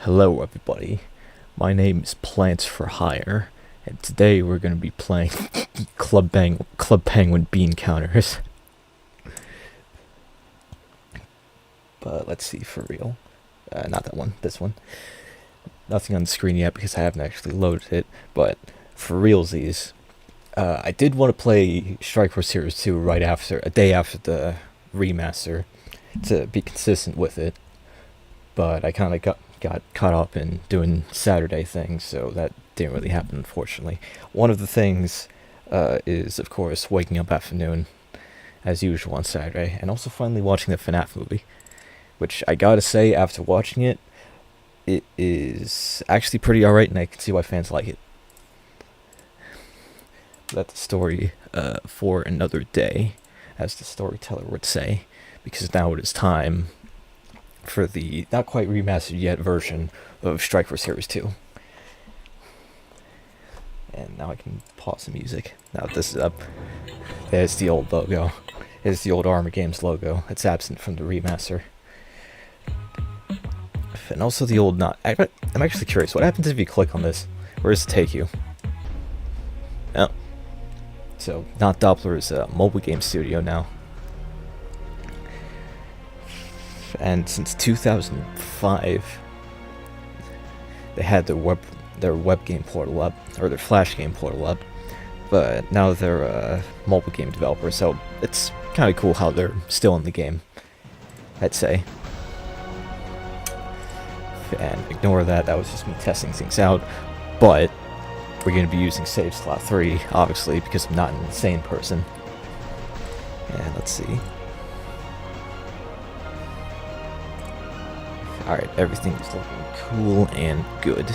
Hello everybody, my name is Plants for Hire, and today we're going to be playing Club Penguin Bean Counters. But let's see, for real. Not that one, this one. Nothing on the screen yet because I haven't actually loaded it, but for realsies, I did want to play Strike Force Series 2 right after, a day after the remaster, to be consistent with it, but I kind of got caught up in doing Saturday things, so that didn't really happen, unfortunately. One of the things is, of course, waking up afternoon, as usual on Saturday, and also finally watching the FNAF movie, which I gotta say, after watching it, it is actually pretty alright, and I can see why fans like it. That's a story for another day, as the storyteller would say, because now it is time for the not quite remastered yet version of Strike Force Series 2. And now I can pause the music. Now this is up. There's the old logo. There's the old Armor Games logo. It's absent from the remaster. And also the old not. I'm actually curious. What happens if you click on this? Where does it take you? Oh. So, Not Doppler is a mobile game studio now. And since 2005, they had their web game portal up, or their Flash game portal up, but now they're a mobile game developer, so it's kind of cool how they're still in the game, I'd say. And ignore that, that was just me testing things out, but we're going to be using Save Slot 3, obviously, because I'm not an insane person. And let's see. Alright, everything is looking cool and good.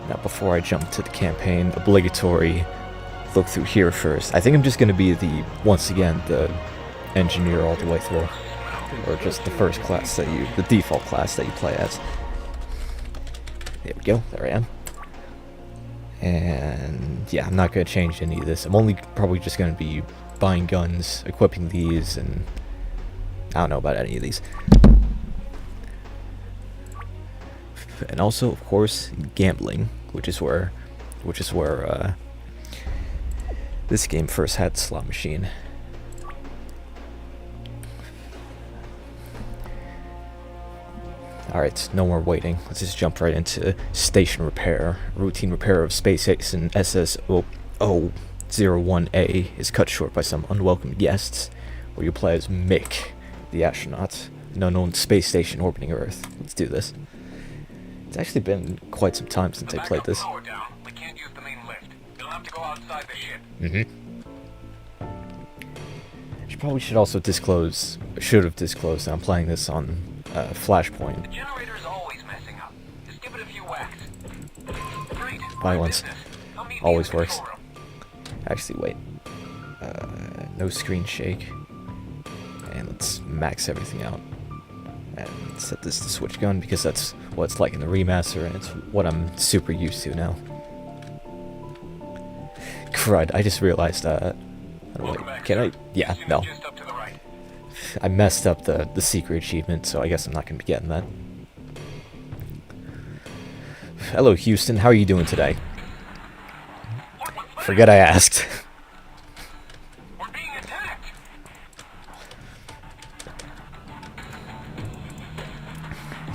Now, before I jump to the campaign, obligatory look through here first. I think I'm just going to be once again, the engineer all the way through. Or just the first class the default class that you play as. There we go, there I am. And yeah, I'm not going to change any of this. I'm only probably just going to be buying guns, equipping these, and I don't know about any of these. And also, of course, gambling, which is where this game first had the slot machine. Alright, no more waiting. Let's just jump right into station repair. Routine repair of Space Station SS-001A is cut short by some unwelcome guests, where you play as Mick, the astronaut, an unknown space station orbiting Earth. Let's do this. It's actually been quite some time since I played this. Should also disclose, should have disclosed that I'm playing this on Flashpoint. The generator's always messing up. Just give it a few whacks. Great. Violence always works. Actually, wait. No screen shake. And let's max everything out. And set this to switch gun because that's what it's like in the remaster, and it's what I'm super used to now. Crud, I just realized, can I? Yeah, no. I messed up the secret achievement, so I guess I'm not going to be getting that. Hello, Houston, how are you doing today? Forget I asked.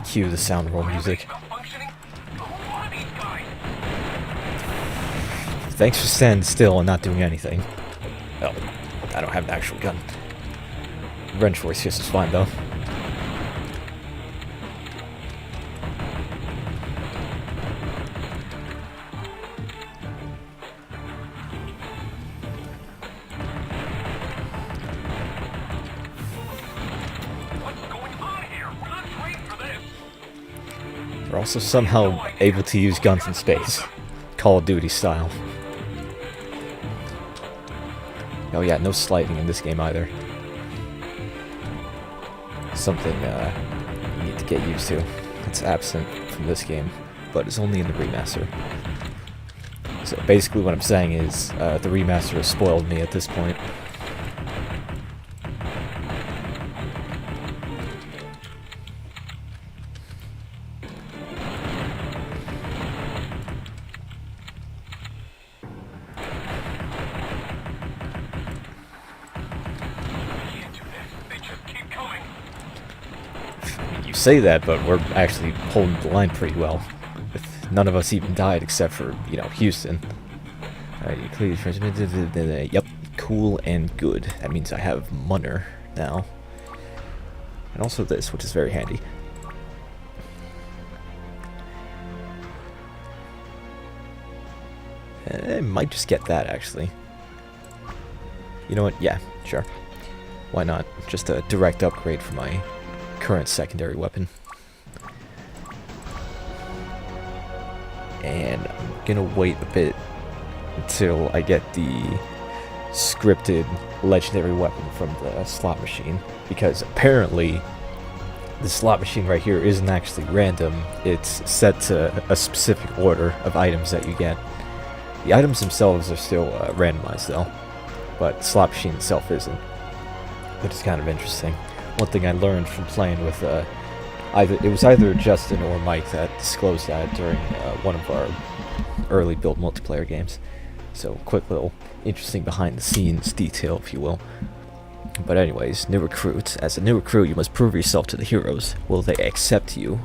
Cue the sound roll music. Thanks for standing still and not doing anything. Oh, I don't have an actual gun. Wrench force just is fine though. We're also somehow able to use guns in space. Call of Duty style. Oh yeah, no sliding in this game either. Something you need to get used to. It's absent from this game, but it's only in the remaster. So basically what I'm saying is, the remaster has spoiled me at this point. say that, but we're actually holding the line pretty well. None of us even died except for, you know, Houston. Alright, you clear the yep, cool and good. That means I have Munner now. And also this, which is very handy. I might just get that, actually. You know what? Yeah, sure. Why not? Just a direct upgrade for my current secondary weapon. And I'm gonna wait a bit until I get the scripted legendary weapon from the slot machine, because apparently the slot machine right here isn't actually random. It's set to a specific order of items that you get. The items themselves are still randomized though, but the slot machine itself isn't, which is kind of interesting. One thing I learned from playing with it was either Justin or Mike that disclosed that during one of our early build multiplayer games. So quick little interesting behind the scenes detail, if you will. But anyways, new recruits. As a new recruit, you must prove yourself to the heroes. Will they accept you?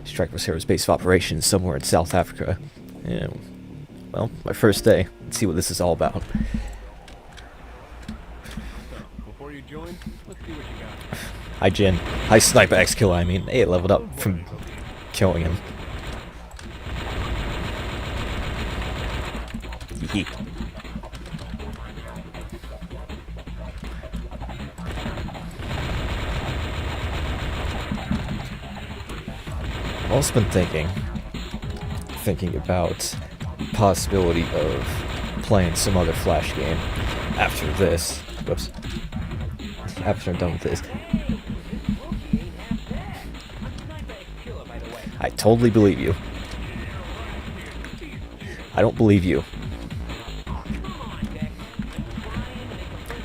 Strike those heroes' base of operations somewhere in South Africa. Yeah, well, my first day. Let's see what this is all about. Before you join, let's see what you got. Hi, Jin. Hi, Sniper X Killer. I mean, hey, it leveled up from killing him. Yeet. I've also been thinking about the possibility of playing some other Flash game after this. Whoops. After I'm done with this. I totally believe you. I don't believe you.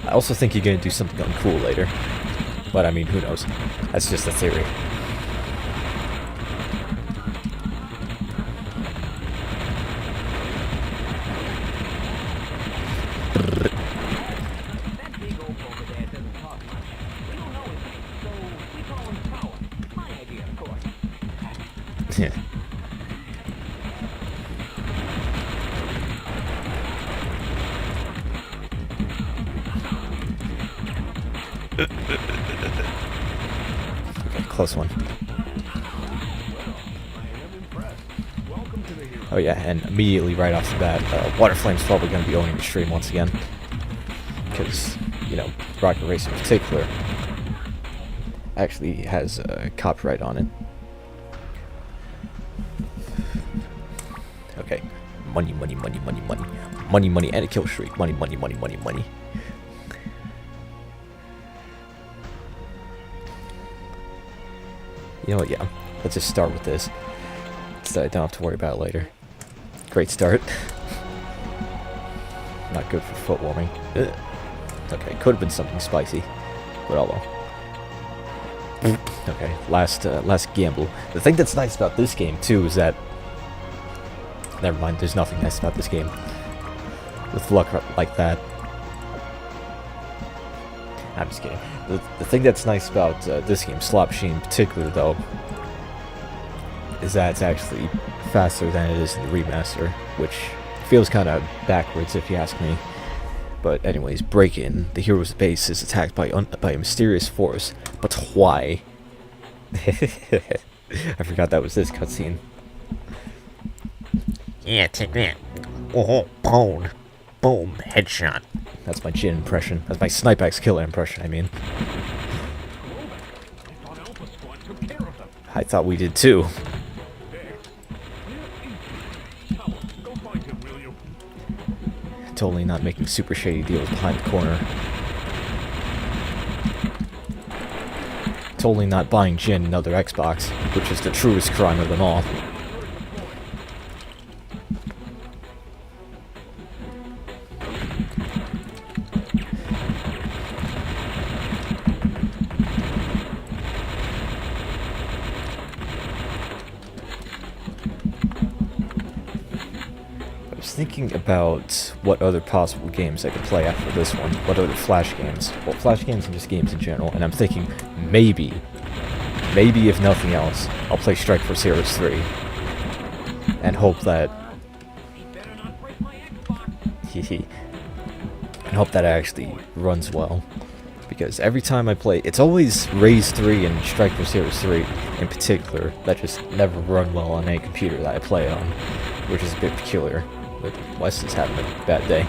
I also think you're gonna do something uncool later. But I mean, who knows? That's just a theory. Yeah. Okay, close one. Oh yeah, and immediately right off the bat, Water Flame's probably going to be owning the stream once again. Because, you know, Rocket Race in particular actually has copyright on it. Okay. Money, money, money, money, money. Money, money, and a kill streak. Money, money, money, money, money. You know what, yeah. Let's just start with this. So I don't have to worry about it later. Great start. Not good for foot warming. Ugh. Okay, could have been something spicy. But oh well. Okay, last gamble. The thing that's nice about this game, too, is that... Never mind, there's nothing nice about this game. With luck like that. I'm just kidding. The thing that's nice about this game, Slot Machine in particular, though, is that it's actually faster than it is in the remaster, which feels kind of backwards if you ask me. But anyways, break-in. The hero's base is attacked by a mysterious force. But why? I forgot that was this cutscene. Yeah, take that. Oh, boom. Boom, headshot. That's my Jin impression. That's my Sniper X Killer impression, I mean. I thought we did too. Totally not making super shady deals behind the corner. Totally not buying Jin another Xbox, which is the truest crime of them all. Thinking about what other possible games I could play after this one. What other Flash games? Well, Flash games and just games in general. And I'm thinking maybe maybe if nothing else, I'll play Strike for Heroes 3 and hope that and hope that actually runs well. Because every time I play, it's always Raise 3 and Strike for Heroes 3 in particular that just never run well on any computer that I play on, which is a bit peculiar. But Wes is having a bad day.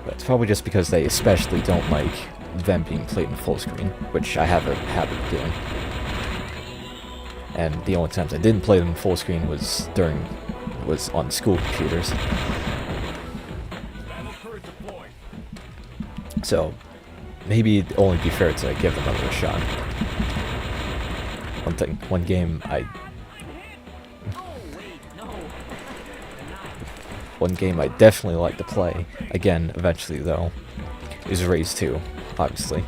But it's probably just because they especially don't like them being played in full screen, which I have a habit of doing. And the only times I didn't play them in full screen was on school computers. So maybe it'd only be fair to give them another shot. One game I definitely like to play again eventually though is Raise 2, obviously.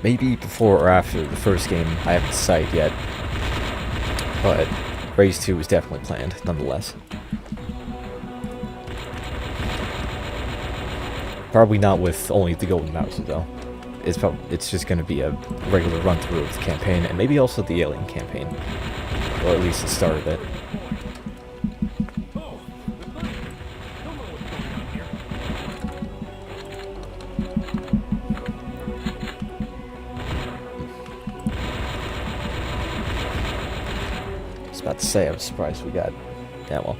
Maybe before or after the first game, I haven't decided yet, but Raise 2 is definitely planned, nonetheless. Probably not with only the Golden Mouse, though. It's just going to be a regular run-through of the campaign, and maybe also the Alien campaign. Or at least the start of it. About to say, I was surprised we got. Yeah, well,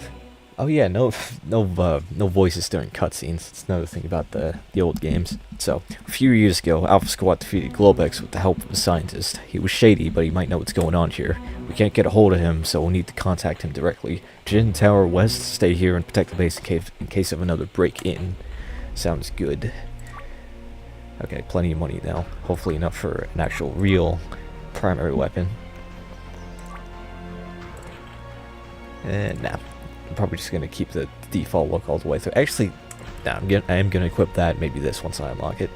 oh yeah, no voices during cutscenes. It's another thing about the old games. So a few years ago, Alpha Squad defeated Globex with the help of a scientist. He was shady, but he might know what's going on here. We can't get a hold of him, so we'll need to contact him directly. Jin Tower West, stay here and protect the base in case of another break-in. Sounds good. Okay, plenty of money now. Hopefully enough for an actual real primary weapon. And nah, I'm probably just gonna keep the default look all the way through. Actually, nah, I am gonna equip that. Maybe this once I unlock it.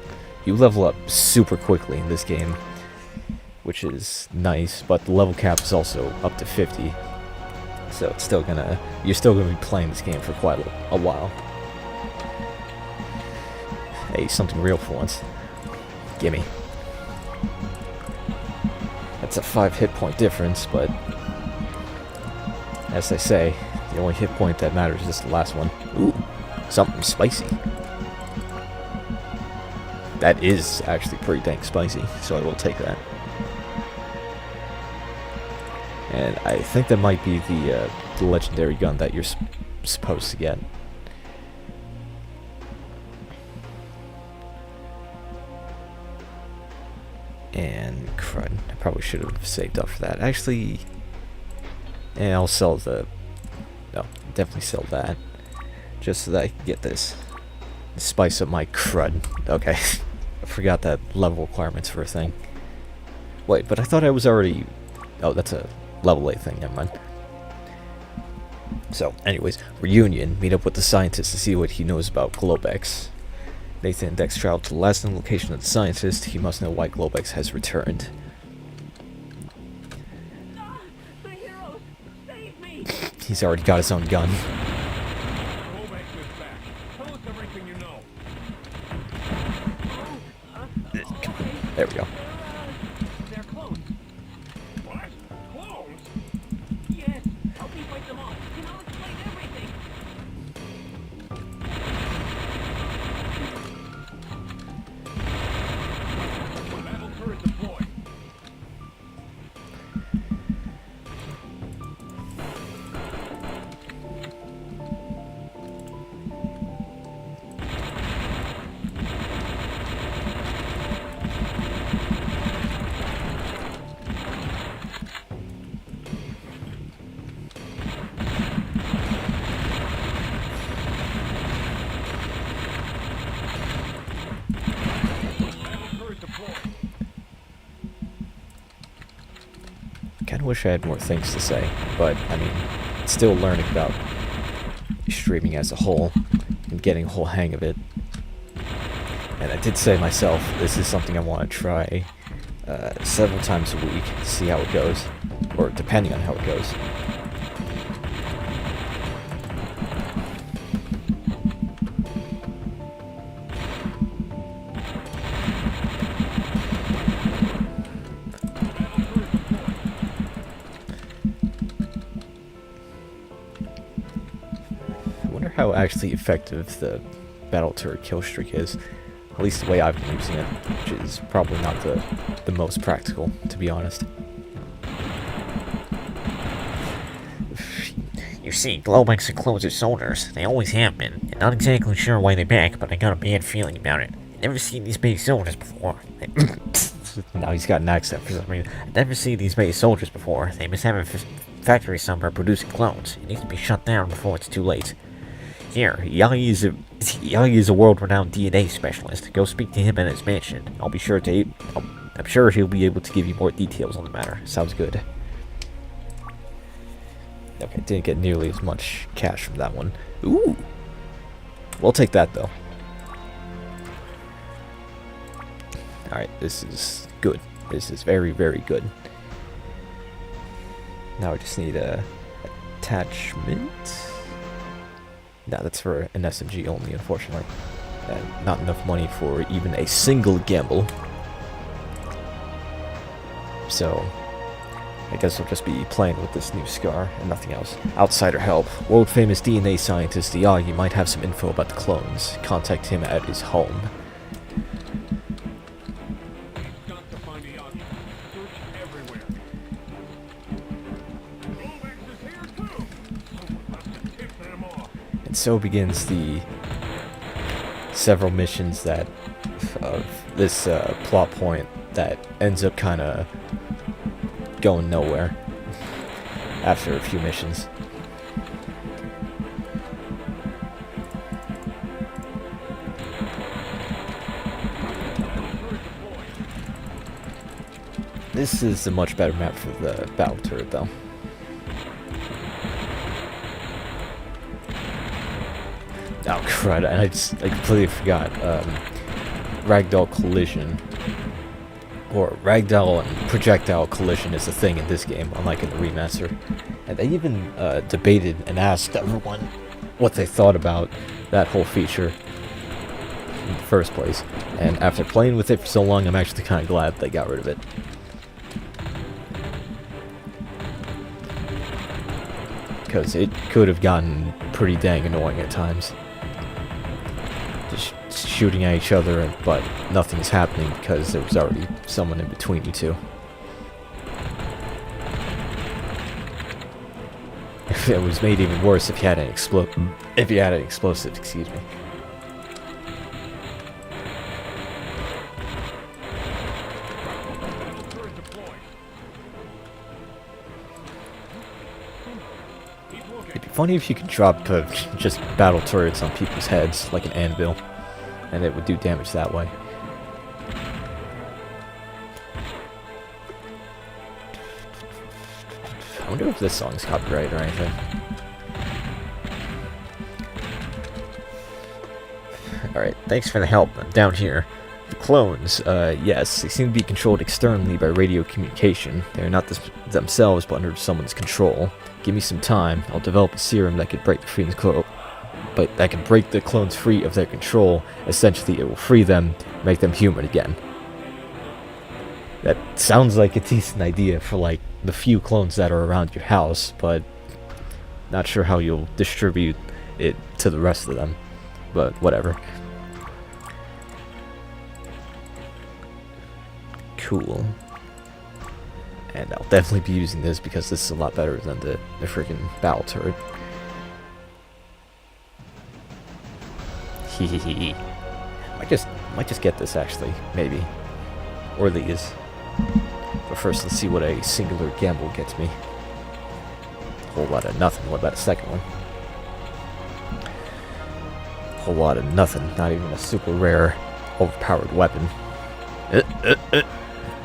You level up super quickly in this game, which is nice. But the level cap is also up to 50, so it's still you're still gonna be playing this game for quite a while. Hey, something real for once. Gimme. That's a 5 hit point difference, but. As they say, the only hit point that matters is the last one. Ooh, something spicy. That is actually pretty dang spicy, so I will take that. And I think that might be the legendary gun that you're supposed to get. And crud, I probably should have saved up for that. Actually... And I'll sell definitely sell that. Just so that I can get this. Spice up my crud. Okay. I forgot that level requirements for a thing. Wait, but I thought I was already... Oh, that's a level 8 thing, never mind. So, anyways, reunion. Meet up with the scientist to see what he knows about Globex. Nathan and Dex travel to the last known location of the scientist. He must know why Globex has returned. He's already got his own gun. There we go. They're clones. What? Clones? Yes. Help me fight them off. You can explain everything. Battle turret deployed. Kinda wish I had more things to say, but I mean, still learning about streaming as a whole and getting a whole hang of it. And I did say myself, this is something I want to try several times a week to see how it goes, or depending on how it goes. how actually effective the battle turret kill streak is. At least the way I've been using it, which is probably not the most practical, to be honest. You see, Globex encloses its soldiers. They always have been. And not exactly sure why they're back, but I got a bad feeling about it. Never seen these many soldiers before. Now he's got an accent for some reason. I've never seen these many soldiers before. They must have a factory somewhere producing clones. It needs to be shut down before it's too late. Here, Yagi is a world-renowned DNA specialist. Go speak to him at his mansion. I'm sure he'll be able to give you more details on the matter. Sounds good. Okay, didn't get nearly as much cash from that one. Ooh! We'll take that, though. Alright, this is good. This is very, very good. Now I just need a attachment. No, that's for an SMG only, unfortunately. And not enough money for even a single gamble. So, I guess I'll just be playing with this new scar and nothing else. Outsider help. World-famous DNA scientist Yagi might have some info about the clones. Contact him at his home. Got to find Yagi. Search everywhere. Globex is here too. Someone must have tipped them off. And so begins the several missions that of this plot point that ends up kind of going nowhere after a few missions. This is a much better map for the battle turret, though. Oh crud! And I completely forgot. Ragdoll collision, or ragdoll and projectile collision, is a thing in this game, unlike in the remaster. And they even debated and asked everyone what they thought about that whole feature in the first place. And after playing with it for so long, I'm actually kind of glad they got rid of it. Because it could have gotten pretty dang annoying at times. Just shooting at each other, but nothing's happening because there was already someone in between you two. It was made even worse if you had an explosive, excuse me. It'd be funny if you could drop just battle turrets on people's heads like an anvil, and it would do damage that way. I wonder if this song's copyrighted or anything. Alright, thanks for the help. I'm down here. The clones, yes, they seem to be controlled externally by radio communication. They're not themselves, but under someone's control. Give me some time. I'll develop a serum that could break the clones free of their control. Essentially, it will free them, make them human again. That sounds like a decent idea for, like, the few clones that are around your house, but not sure how you'll distribute it to the rest of them. But whatever. Cool. And I'll definitely be using this because this is a lot better than the freaking battle turret. Hehehe. Might just get this actually, maybe. Or these. But first, let's see what a singular gamble gets me. Whole lot of nothing. What about a second one? Whole lot of nothing. Not even a super rare, overpowered weapon.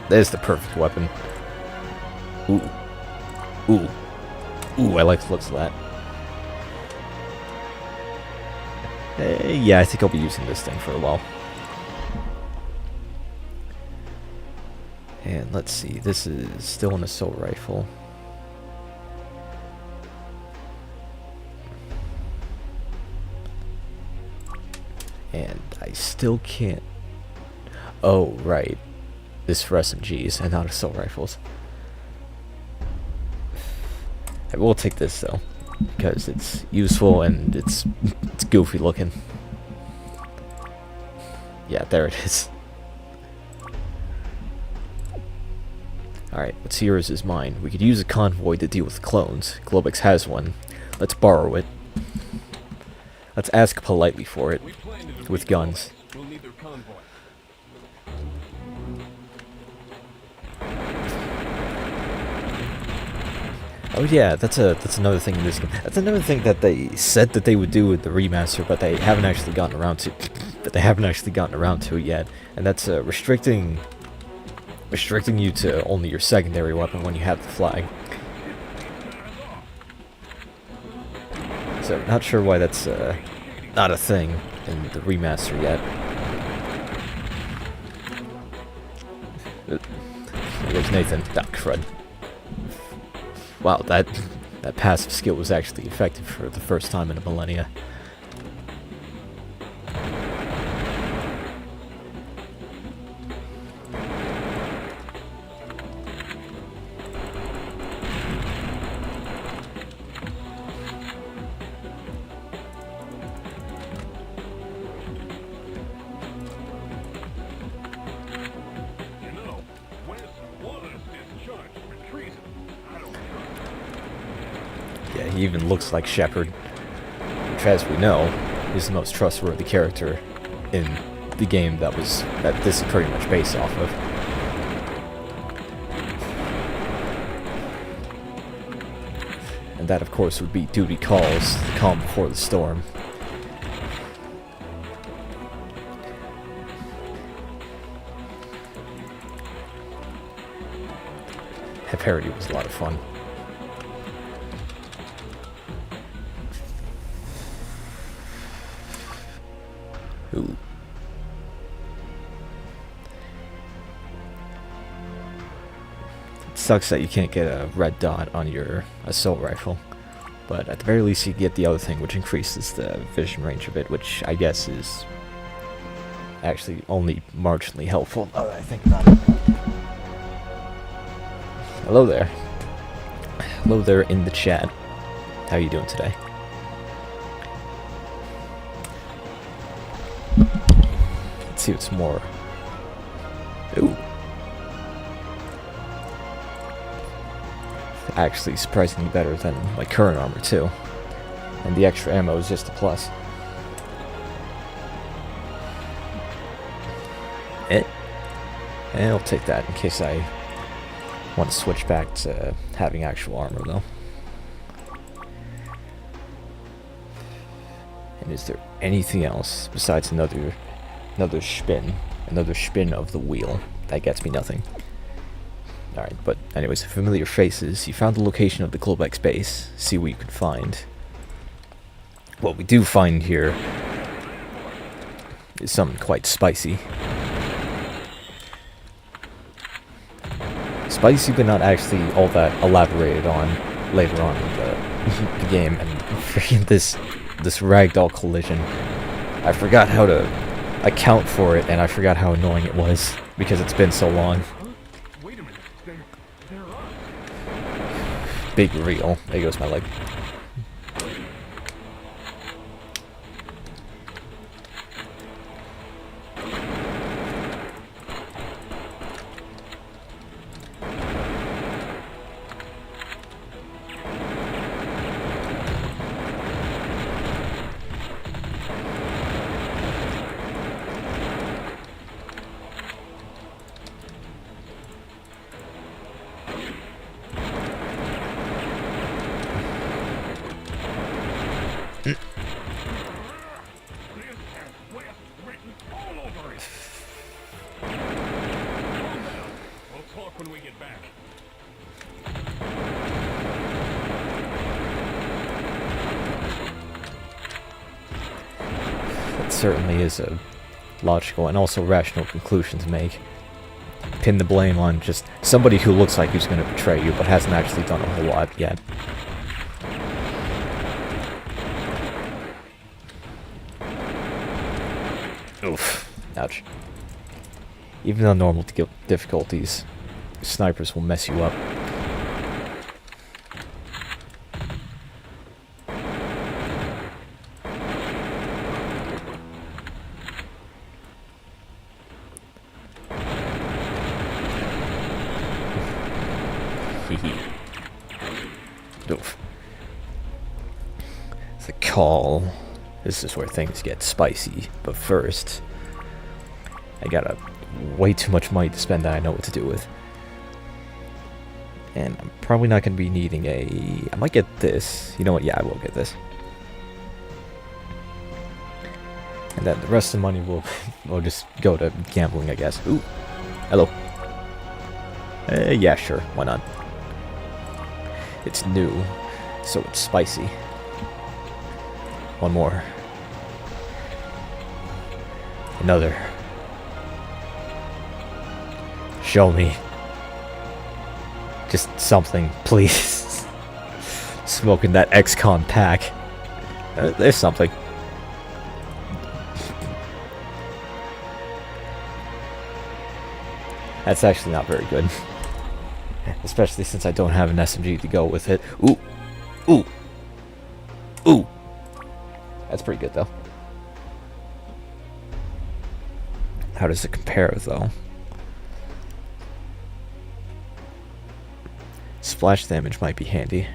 There's the perfect weapon. Ooh. Ooh. Ooh, I like the looks of that. Yeah, I think I'll be using this thing for a while. And let's see, this is still an assault rifle. And I still can't... Oh, right. This is for SMGs and not assault rifles. I will take this, though. because it's useful and it's goofy looking. Yeah, there it is. Alright, what's yours is mine. We could use a convoy to deal with clones. Globex has one. Let's borrow it. Let's ask politely for it. We planned it With guns. We'll need their convoy. Oh yeah, that's another thing in this game. That's another thing that they said that they would do with the remaster, but they haven't actually gotten around to. Yet, and that's restricting you to only your secondary weapon when you have the flag. So not sure why that's not a thing in the remaster yet. There's Nathan. Ah, crud. Wow, that passive skill was actually effective for the first time in a millennia. You know, West was discharged for treason. I don't Yeah, he even looks like Shepard, which, as we know, is the most trustworthy character in the game that this is pretty much based off of. And that, of course, would be Duty Calls, the calm before the storm. That parody was a lot of fun. Ooh. It sucks that you can't get a red dot on your assault rifle, but at the very least you get the other thing, which increases the vision range of it, which I guess is actually only marginally helpful now that I think about it. Hello there. Hello there in the chat. How are you doing today? Let's see what's more. Ooh. Actually surprisingly better than my current armor too. And the extra ammo is just a plus. And I'll take that in case I want to switch back to having actual armor though. And is there anything else besides another spin of the wheel that gets me nothing? Alright, but anyways, familiar faces. You found the location of the Globex base. See what you can find. What we do find here is something quite spicy. Spicy, but not actually all that elaborated on later on in the game. And freaking this ragdoll collision. I forgot how to account for it, and I forgot how annoying it was because it's been so long. Wait a minute. They're us. Big reel. There goes my leg. When we get back. That certainly is a logical and also rational conclusion to make. Pin the blame on just somebody who looks like who's going to betray you but hasn't actually done a whole lot yet. Oof. Ouch. Even on normal difficulties, snipers will mess you up. Hee. Oof. The call. This is where things get spicy. But first, I got way too much money to spend that I know what to do with. And I'm probably not going to be needing a... I might get this. You know what? Yeah, I will get this. And then the rest of the money will just go to gambling, I guess. Ooh. Hello. Yeah, sure. Why not? It's new, so it's spicy. One more. Another. Show me. Just something, please. Smoking that XCOM pack. There's something. That's actually not very good. Especially since I don't have an SMG to go with it. Ooh. Ooh. Ooh. That's pretty good, though. How does it compare, though? Splash damage might be handy.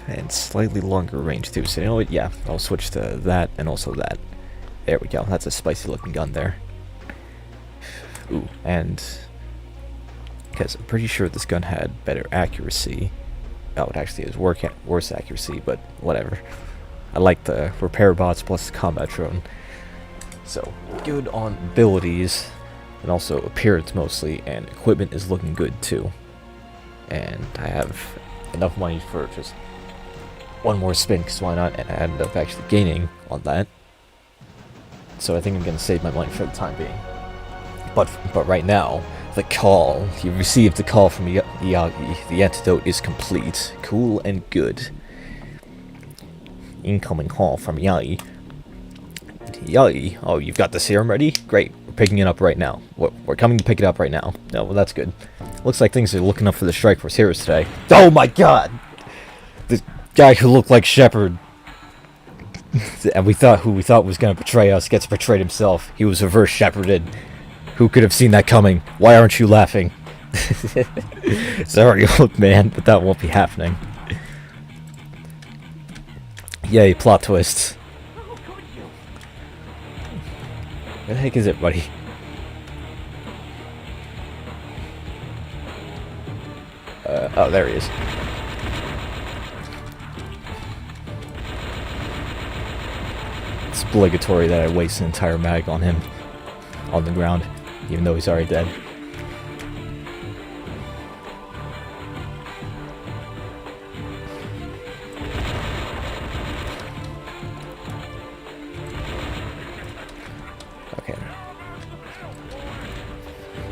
And slightly longer range too, so you know what, yeah, I'll switch to that and also that. There we go, that's a spicy looking gun there. Ooh, and... because I'm pretty sure this gun had better accuracy. Oh, it actually has worse accuracy, but whatever. I like the repair bots plus the combat drone. So, good on abilities, and also appearance mostly, and equipment is looking good too. And I have enough money for just one more spin, because why not? And I ended up actually gaining on that. So I think I'm going to save my money for the time being. But right now, the call. You received the call from Yagi. The antidote is complete. Cool and good. Incoming call from Yagi. Yagi? Oh, you've got the serum ready? Great. We're picking it up right now. We're coming to pick it up right now. Oh, well, that's good. Looks like things are looking up for the Strike Force heroes today. Oh my god! The guy who looked like Shepard, and who we thought was going to betray us, gets betrayed himself. He was reverse Sheparded. Who could have seen that coming? Why aren't you laughing? Sorry, old man, but that won't be happening. Yay, plot twist. Where the heck is it, buddy? Oh, there he is. It's obligatory that I waste an entire mag on him. On the ground, even though he's already dead. Okay.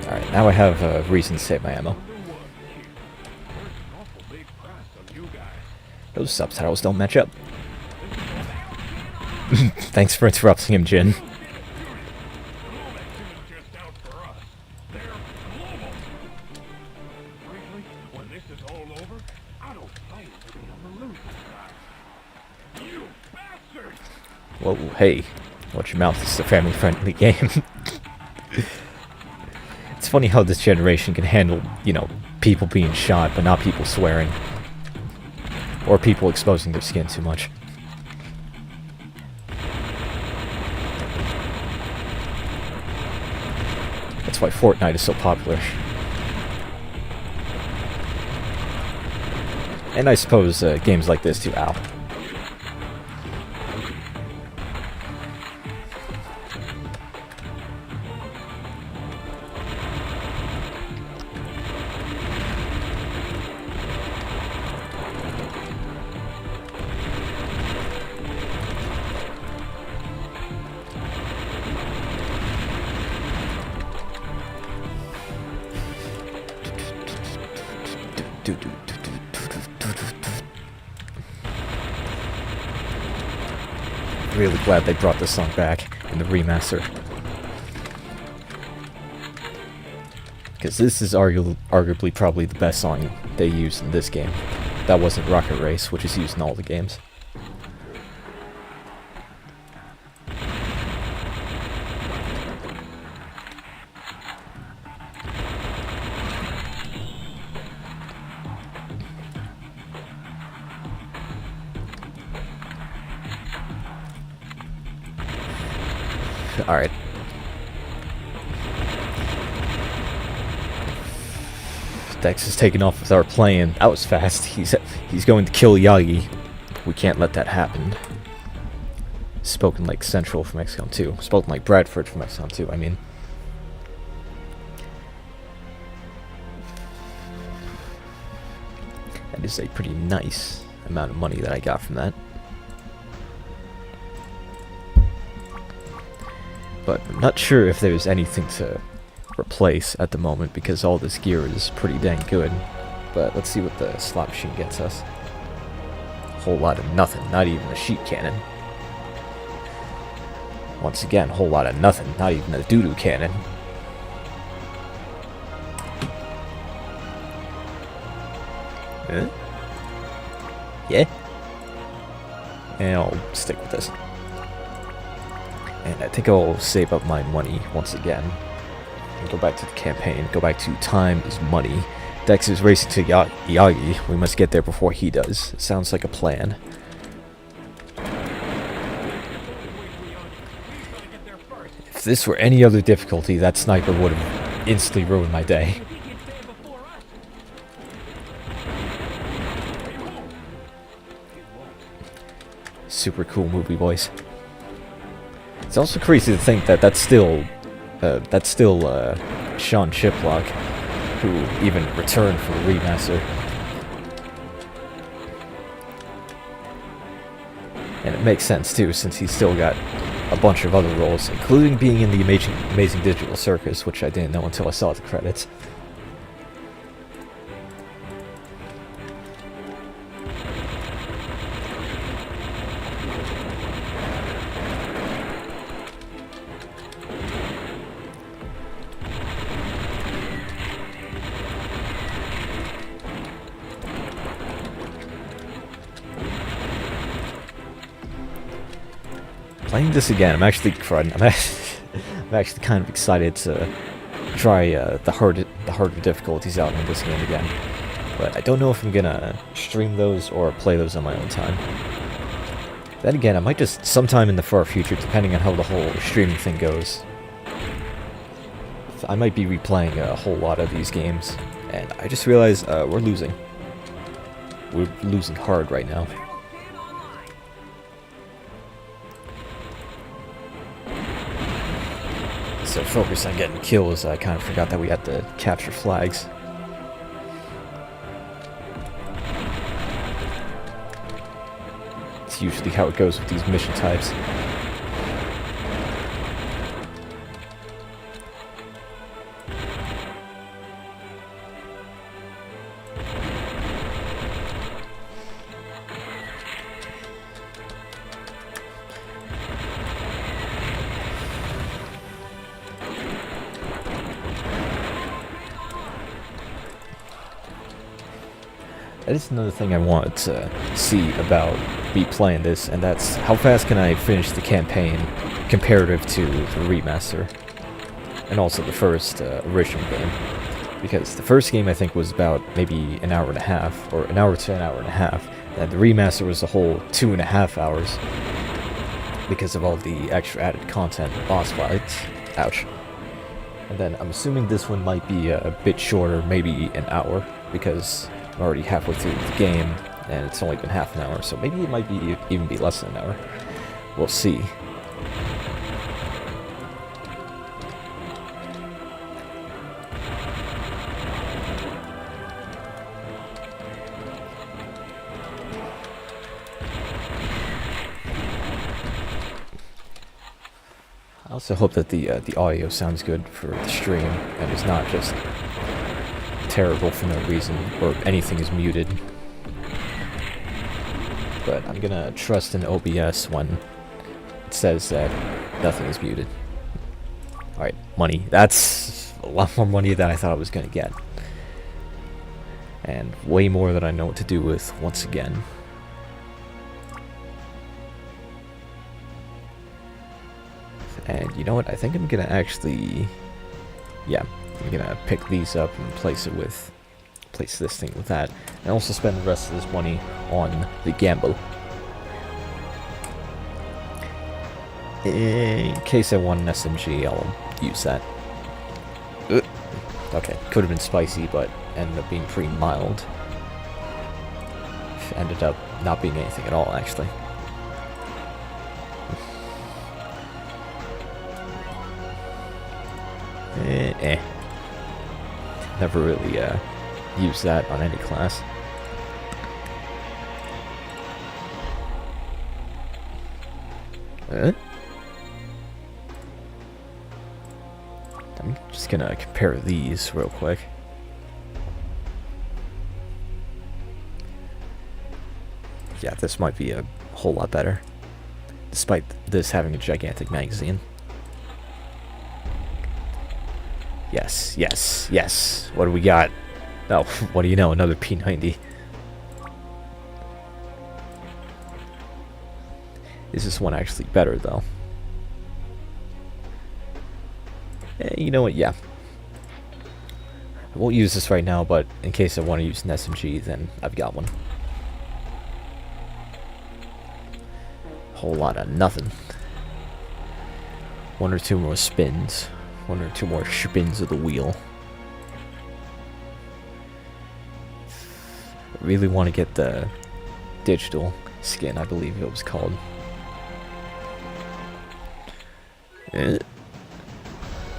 Alright, now I have a reason to save my ammo. Those subtitles don't match up. Thanks for interrupting him, Jin. Whoa, hey. Watch your mouth, this is a family-friendly game. It's funny how this generation can handle, you know, people being shot, but not people swearing. Or people exposing their skin too much. That's why Fortnite is so popular. And I suppose games like this too. Ow. Really glad they brought this song back in the remaster. Because this is arguably probably the best song they used in this game. That wasn't Rocket Race, which is used in all the games. Alright. Dex is taking off with our plane. That was fast. He's going to kill Yagi. We can't let that happen. Spoken like Central from XCOM 2. Spoken like Bradford from XCOM 2, I mean. That is a pretty nice amount of money that I got from that. But I'm not sure if there's anything to replace at the moment because all this gear is pretty dang good. But let's see what the slot machine gets us. A whole lot of nothing, not even a sheet cannon. Once again, a whole lot of nothing, not even a doo-doo cannon. Huh? Yeah? And I'll stick with this. And I think I'll save up my money once again. And go back to the campaign. Go back to time is money. Dex is racing to Yagi. We must get there before he does. It sounds like a plan. If this were any other difficulty, that sniper would have instantly ruined my day. Super cool movie, boys. It's also crazy to think that that's still Sean Chiplock, who even returned for the remaster. And it makes sense too, since he's still got a bunch of other roles, including being in the Amazing Digital Circus, which I didn't know until I saw the credits. Playing this again, I'm actually kind of excited to try the harder difficulties out in this game again. But I don't know if I'm gonna stream those or play those on my own time. Then again, I might just sometime in the far future, depending on how the whole streaming thing goes. I might be replaying a whole lot of these games, and I just realized we're losing. We're losing hard right now. So focused on getting kills, I kind of forgot that we had to capture flags. It's usually how it goes with these mission types. That is another thing I wanted to see about me playing this, and that's how fast can I finish the campaign comparative to the remaster, and also the first original game. Because the first game I think was about maybe an hour and a half, or an hour to an hour and a half, and the remaster was a whole 2.5 hours because of all the extra added content and boss fights. Ouch. And then I'm assuming this one might be a bit shorter, maybe an hour, because I'm already halfway through the game, and it's only been half an hour, so maybe it might be even be less than an hour. We'll see. I also hope that the audio sounds good for the stream, and is not just terrible for no reason, or anything is muted. But I'm gonna trust in OBS when it says that nothing is muted. Alright, money. That's a lot more money than I thought I was gonna get. And way more than I know what to do with once again. And you know what? I think I'm gonna actually... yeah. I'm gonna pick these up and place this thing with that, and also spend the rest of this money on the gamble. In case I want an SMG, I'll use that. Okay, could have been spicy, but ended up being pretty mild. Ended up not being anything at all, actually. Never really used that on any class. I'm just gonna compare these real quick. Yeah, this might be a whole lot better, despite this having a gigantic magazine. Yes, yes, yes. What do we got? Oh, what do you know? Another P90. Is this one actually better, though? You know what? Yeah. I won't use this right now, but in case I want to use an SMG, then I've got one. Whole lot of nothing. One or two more spins. One or two more spins of the wheel. I really want to get the digital skin, I believe it was called.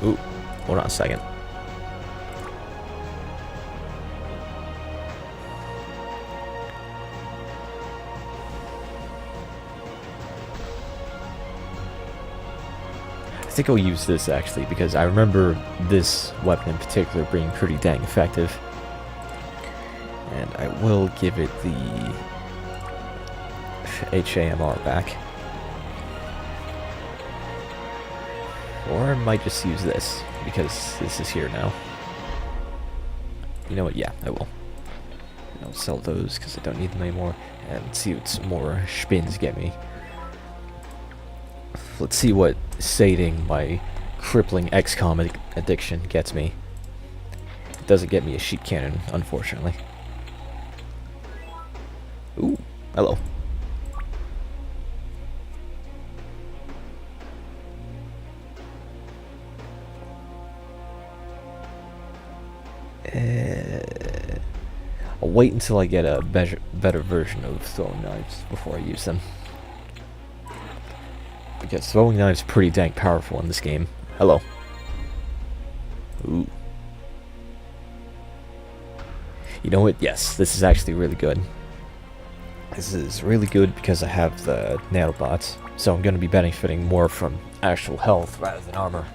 Ooh, hold on a second. I think I'll use this actually, because I remember this weapon in particular being pretty dang effective. And I will give it the HAMR back. Or I might just use this, because this is here now. You know what, yeah, I will. I'll sell those, because I don't need them anymore, and see what some more spins get me. Let's see what sating my crippling XCOM addiction gets me. It doesn't get me a sheet cannon, unfortunately. Ooh, hello. I'll wait until I get a better version of throwing knives before I use them. Because throwing knives is pretty dang powerful in this game. Hello. Ooh. You know what? Yes, this is actually really good. This is really good because I have the nanobots, so I'm going to be benefiting more from actual health rather than armor.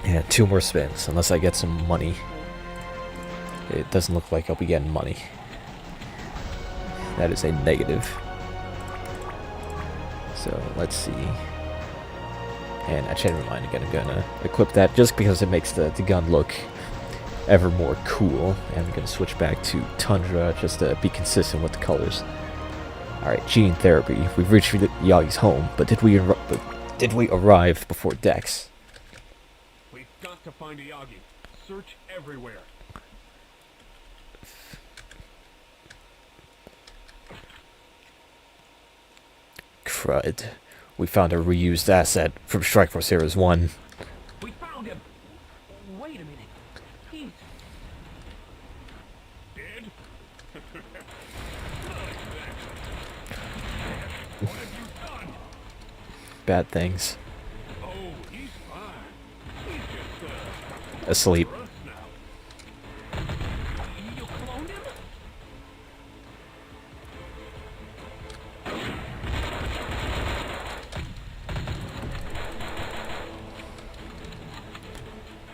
Yeah, 2 more spins, unless I get some money. It doesn't look like I'll be getting money. That is a negative. So, let's see. And actually, never mind, again, I'm gonna equip that just because it makes the gun look ever more cool. And I'm gonna switch back to Tundra just to be consistent with the colors. Alright, gene therapy. We've reached Yagi's home, but did we arrive before Dex? We've got to find Yagi. Search everywhere. Crud. We found a reused asset from Strike Force Heroes 1. We found him. Wait a minute. He's Dead? What have you done? Bad things. Oh, he's fine. He's just, Asleep. for us now. you cloned him?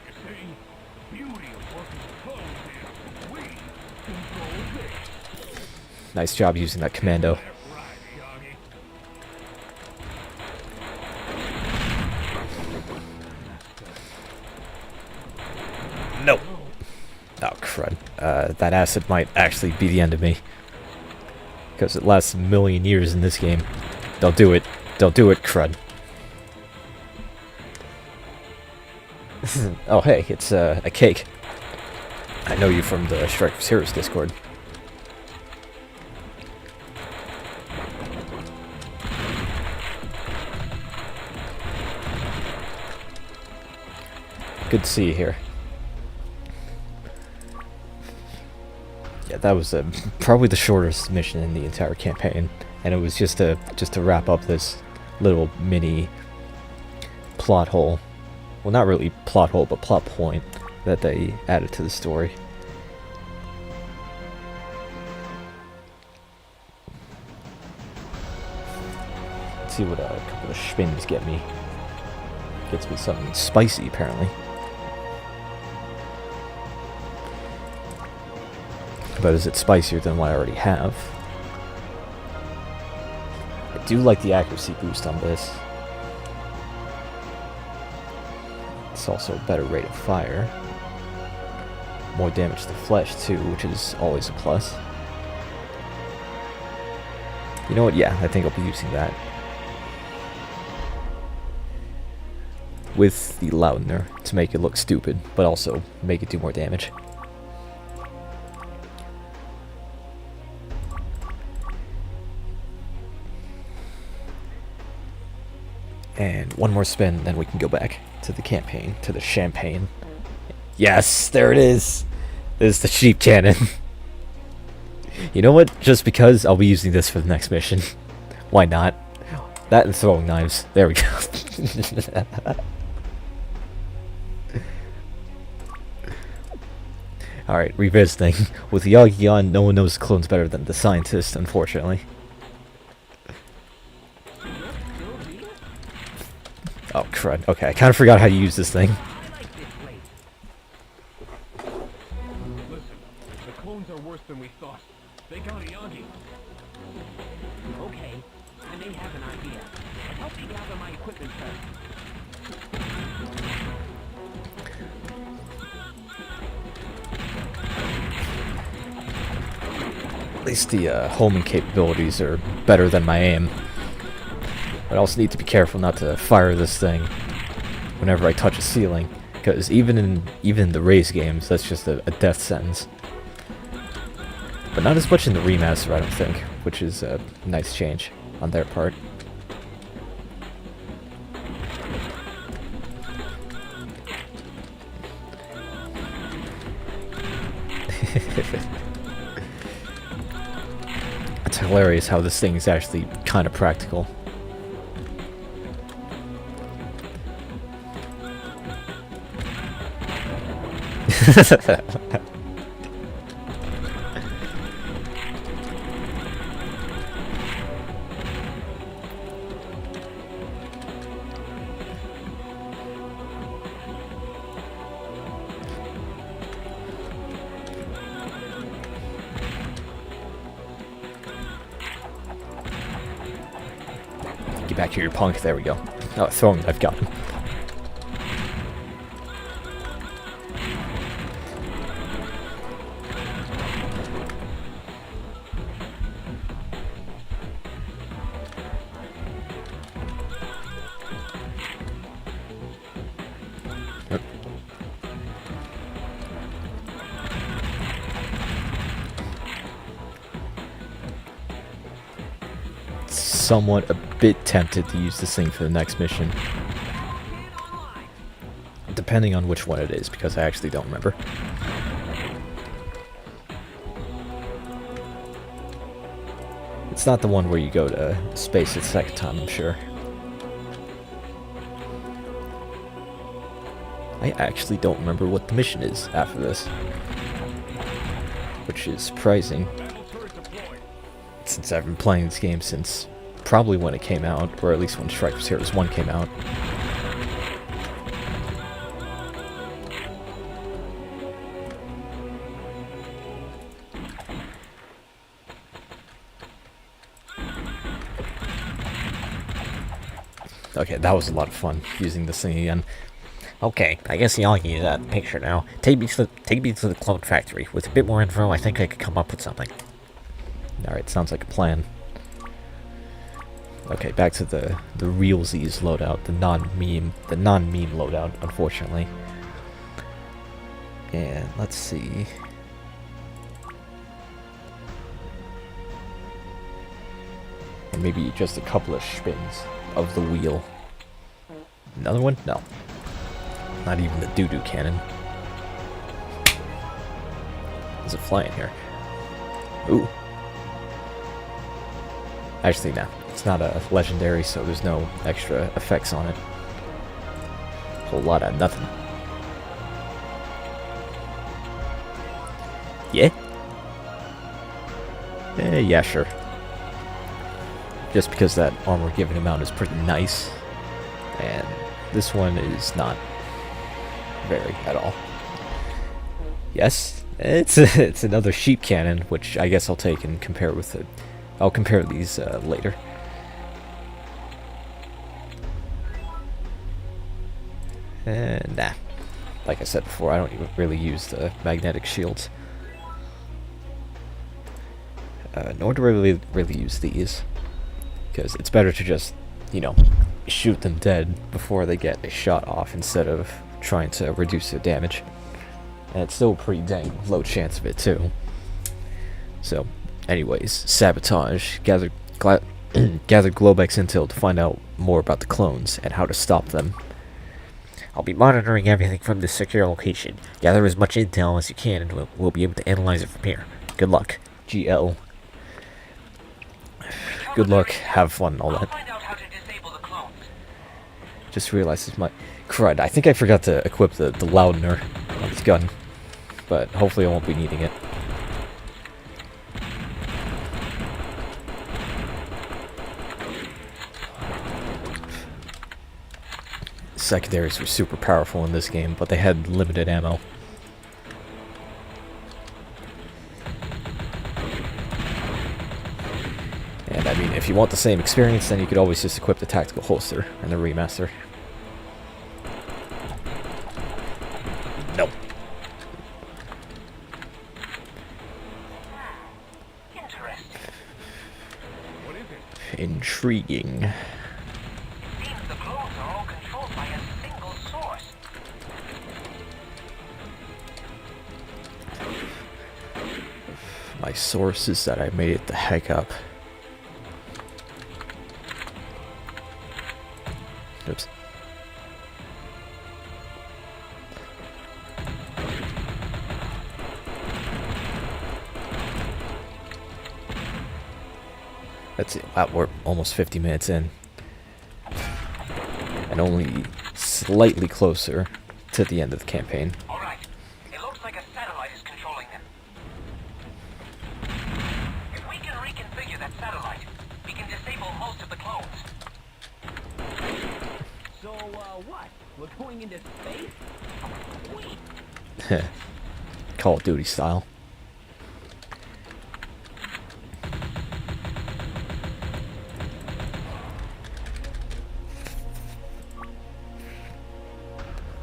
You see, the beauty of working with clones is we control this. Nice job using that commando. Get right, Yagi. No. Oh, crud. That acid might actually be the end of me. Because it lasts a million years in this game. Don't do it. Don't do it, crud. Oh, hey, it's a cake. I know you from the Strike Force Heroes Discord. Good to see you here. Yeah, that was probably the shortest mission in the entire campaign, and it was just to wrap up this little mini plot hole. Well, not really plot hole, but plot point that they added to the story. Let's see what a couple of spins get me. Gets me something spicy, apparently. But is it spicier than what I already have? I do like the accuracy boost on this. It's also a better rate of fire. More damage to the flesh too, which is always a plus. You know what? Yeah, I think I'll be using that. With the loudener to make it look stupid, but also make it do more damage. And one more spin, then we can go back to the campaign, to the champagne. Yes, there it is! This is the sheep cannon. You know what? Just because I'll be using this for the next mission. Why not? That and throwing knives. There we go. Alright, revisiting. With Yagi on, no one knows clones better than the scientist, unfortunately. Oh, crud. Okay, I kind of forgot how to use this thing. Listen, the clones are worse than we thought. They got Yagi. Okay, I may have an idea. Help me gather my equipment first. At least the homing capabilities are better than my aim. But I also need to be careful not to fire this thing whenever I touch a ceiling, because even in the race games, that's just a death sentence. But not as much in the remaster, I don't think, which is a nice change on their part. It's hilarious how this thing is actually kind of practical. Get back here, you punk. There we go. Oh, throwing I've got him. Somewhat a bit tempted to use this thing for the next mission. Depending on which one it is, because I actually don't remember. It's not the one where you go to space a second time, I'm sure. I actually don't remember what the mission is after this. Which is surprising, since I've been playing this game since probably when it came out, or at least when Strikers Heroes 1 came out. Okay, that was a lot of fun, using this thing again. Okay, I guess Yagi is out of the picture now. Take me to the clone factory. With a bit more info, I think I could come up with something. Alright, sounds like a plan. Okay, back to the realsies loadout, the non-meme loadout, unfortunately. And let's see. Or maybe just a couple of spins of the wheel. Another one? No. Not even the doo-doo cannon. Is it flying here? Ooh. Actually, no. It's not a legendary, so there's no extra effects on it. Whole lot of nothing. Yeah? Yeah, sure. Just because that armor given amount is pretty nice. And this one is not very at all. Yes, it's another sheep cannon, which I guess I'll take and compare with it. I'll compare these later. Nah. Like I said before, I don't even really use the magnetic shields. Nor do I really use these. Because it's better to just, you know, shoot them dead before they get a shot off instead of trying to reduce their damage. And it's still a pretty dang low chance of it too. So, anyways, Sabotage. Gather Globex intel to find out more about the clones and how to stop them. I'll be monitoring everything from this secure location. Gather as much intel as you can, and we'll be able to analyze it from here. Good luck. GL. Good luck, have fun, all I'll that. find out how to disable the clones. Just realized this might... Crud, I think I forgot to equip the Loudener on this gun. But hopefully I won't be needing it. Secondaries were super powerful in this game, but they had limited ammo. And I mean, if you want the same experience, then you could always just equip the tactical holster and the remaster. Nope. Interesting. What is it? Intriguing. It seems the clones are all controlled by a single source. My source is that I made it the heck up. Oops. That's it. Wow, we're almost 50 minutes in. And only slightly closer to the end of the campaign. All right. It looks like a satellite is controlling them. If we can reconfigure that satellite, we can disable most of the clones. So, what? We're going into space? Sweet. Call of Duty style.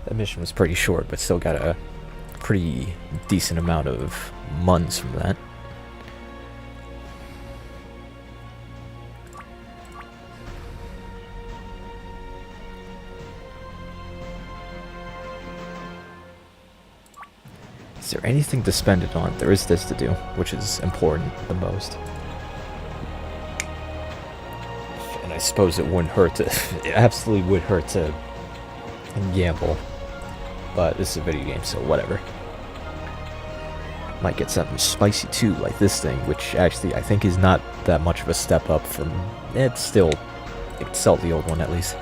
That mission was pretty short, but still got a pretty decent amount of months from that. Is there anything to spend it on? There is this to do, which is important the most. And I suppose it wouldn't hurt to... it absolutely would hurt to gamble. But this is a video game, so whatever. Might get something spicy too, like this thing, which actually I think is not that much of a step up from... It's still... It's still the old one at least.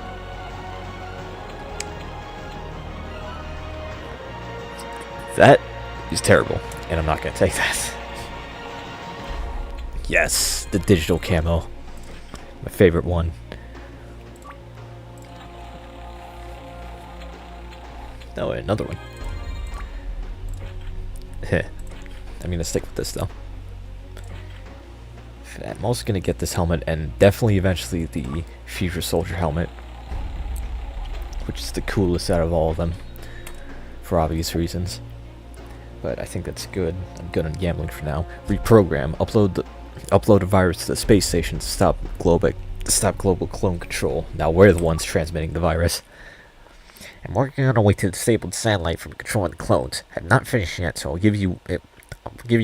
That is terrible, and I'm not gonna take that. Yes, the digital camo. My favorite one. Oh, another one. I'm gonna stick with this though. I'm also gonna get this helmet, and definitely eventually the Future Soldier helmet, which is the coolest out of all of them, for obvious reasons. But I think that's good. I'm good on gambling for now. Reprogram. Upload a virus to the space station to stop global clone control. Now we're the ones transmitting the virus. I'm working on a way to disable the satellite from controlling the clones. I'm not finished yet, so I'll give you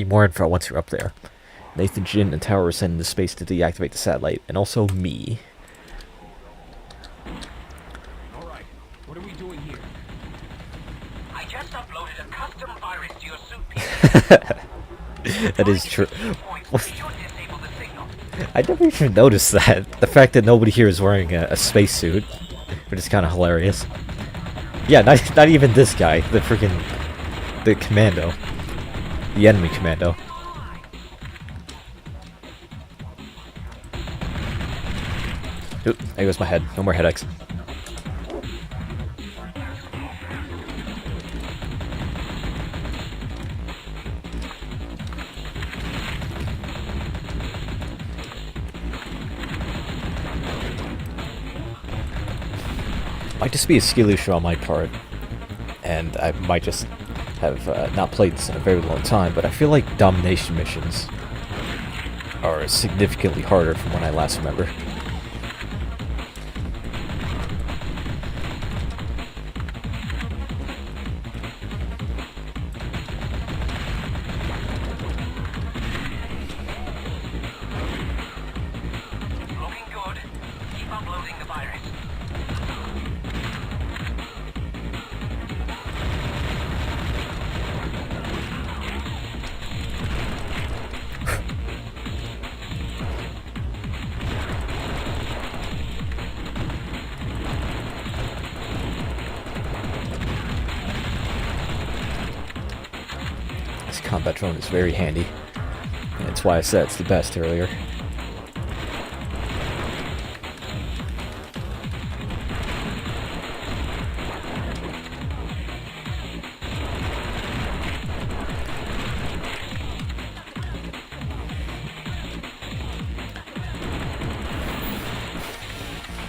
more info once you're up there. Nathan, Jin, and Tower are sent into space to deactivate the satellite, and also me. All right. What are we doing here? That is true. Points should disable the signal. I never even noticed that. The fact that nobody here is wearing a spacesuit, which is kind of hilarious. Yeah, not even this guy. The freaking the commando, the enemy commando. Oop, there goes my head. No more headaches. Might just be a skill issue on my part, and I might just have not played this in a very long time, but I feel like domination missions are significantly harder from when I last remember. Looking good. Keep uploading the virus. This combat drone is very handy, and that's why I said it's the best earlier.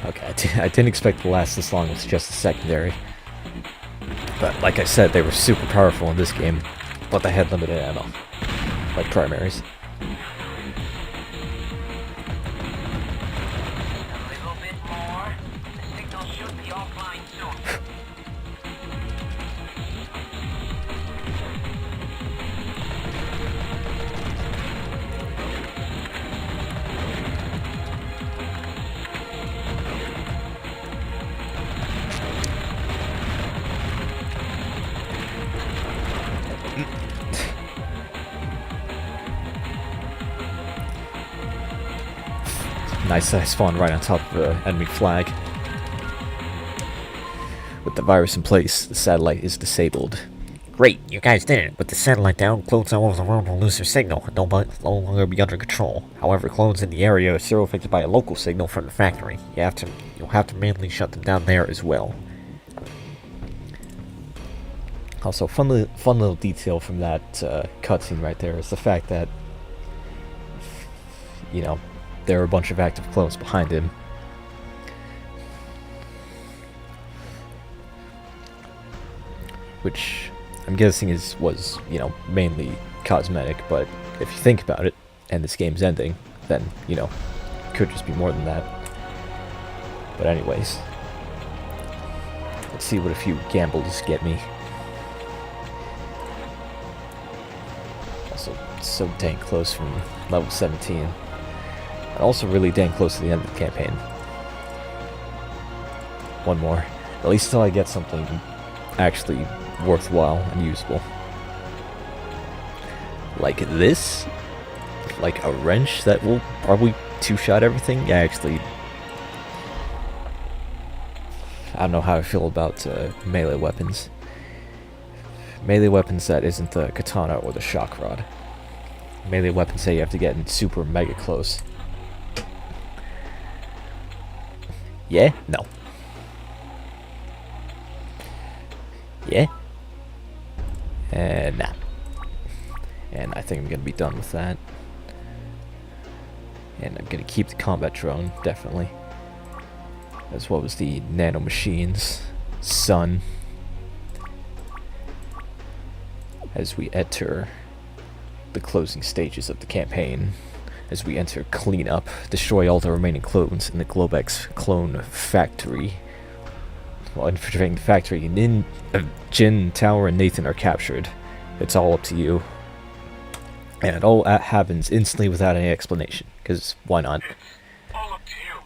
Okay, I didn't expect it to last this long with just a secondary. But like I said, they were super powerful in this game, but they had limited ammo, like primaries. A little bit more. The signal should be offline soon. Nice that I spawned right on top of the enemy flag. With the virus in place, the satellite is disabled. Great, you guys did it. With the satellite down, clones all over the world will lose their signal and no longer be under control. However, clones in the area are still affected by a local signal from the factory. You'll have to manually shut them down there as well. Also, fun little detail from that cutscene right there is the fact that, you know, there are a bunch of active clones behind him. Which I'm guessing was, you know, mainly cosmetic, but if you think about it, and this game's ending, then, you know, it could just be more than that. But anyways, let's see what a few gambles get me. Also, so dang close from level 17. And also really dang close to the end of the campaign. One more. At least until I get something actually worthwhile and usable. Like this? Like a wrench that will probably two-shot everything? Yeah, actually, I don't know how I feel about melee weapons. Melee weapons that isn't the katana or the shock rod. Melee weapons that you have to get in super mega close. Yeah? No. Yeah? And nah. And I think I'm gonna be done with that. And I'm gonna keep the combat drone, definitely. As well as the nano machines. Sun. As we enter the closing stages of the campaign. As we enter cleanup, destroy all the remaining clones in the Globex clone factory. While infiltrating the factory, Jin, Tower, and Nathan are captured. It's all up to you. And it all happens instantly without any explanation, because why not? It's all up to you,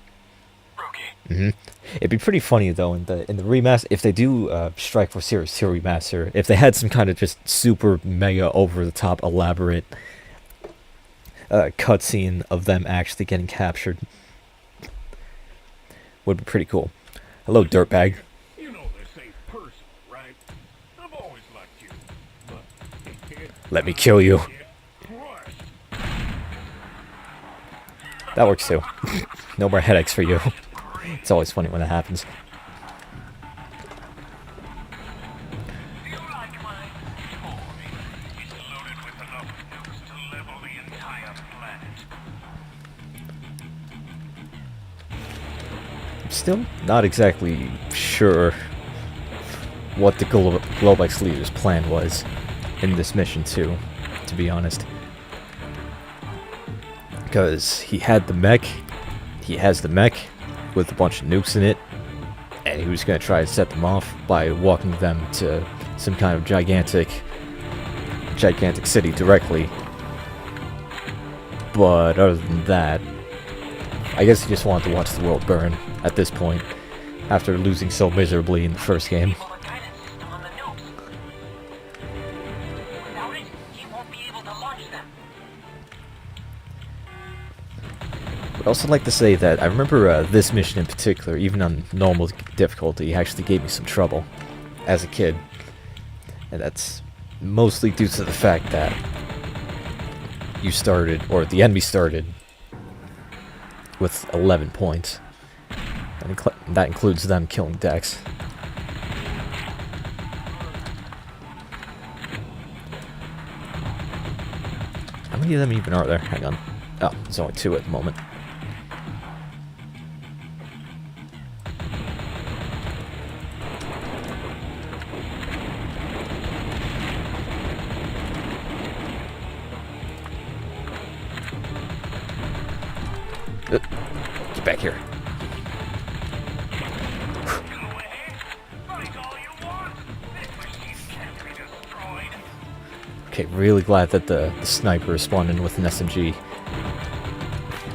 Rookie. It'd be pretty funny though in the remaster if they do Strike for Series 2 remaster. If they had some kind of just super mega over the top elaborate cutscene of them actually getting captured, would be pretty cool. Hello, dirtbag. You know this ain't personal, right? I've always liked you, but hey, kid, Let me kill you. get crushed. That works too. No more headaches for you. It's always funny when that happens. You like my story? It's loaded with enough nukes to level the entire planet. I'm still not exactly sure what the Globex leader's plan was in this mission too, to be honest. Because he had the mech, he has the mech with a bunch of nukes in it, and he was going to try to set them off by walking them to some kind of gigantic city directly. But other than that, I guess he just wanted to watch the world burn at this point, after losing so miserably in the first game. Able the guidance system on the nukes. Without it, he won't be able to launch them. I'd also like to say that I remember this mission in particular, even on normal difficulty, actually gave me some trouble as a kid. And that's mostly due to the fact that you started, or the enemy started, with 11 points. And that includes them killing Dex. How many of them even are there? Hang on. Oh, there's only 2 at the moment. Get back here. Go ahead. Fight all you want. This machine can't be destroyed. Okay, really glad that the sniper responded with an SMG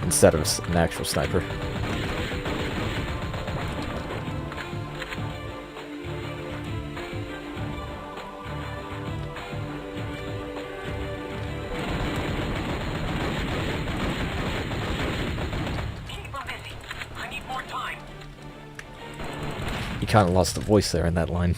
instead of an actual sniper. Keep him busy. I need more time. You kind of lost the voice there in that line.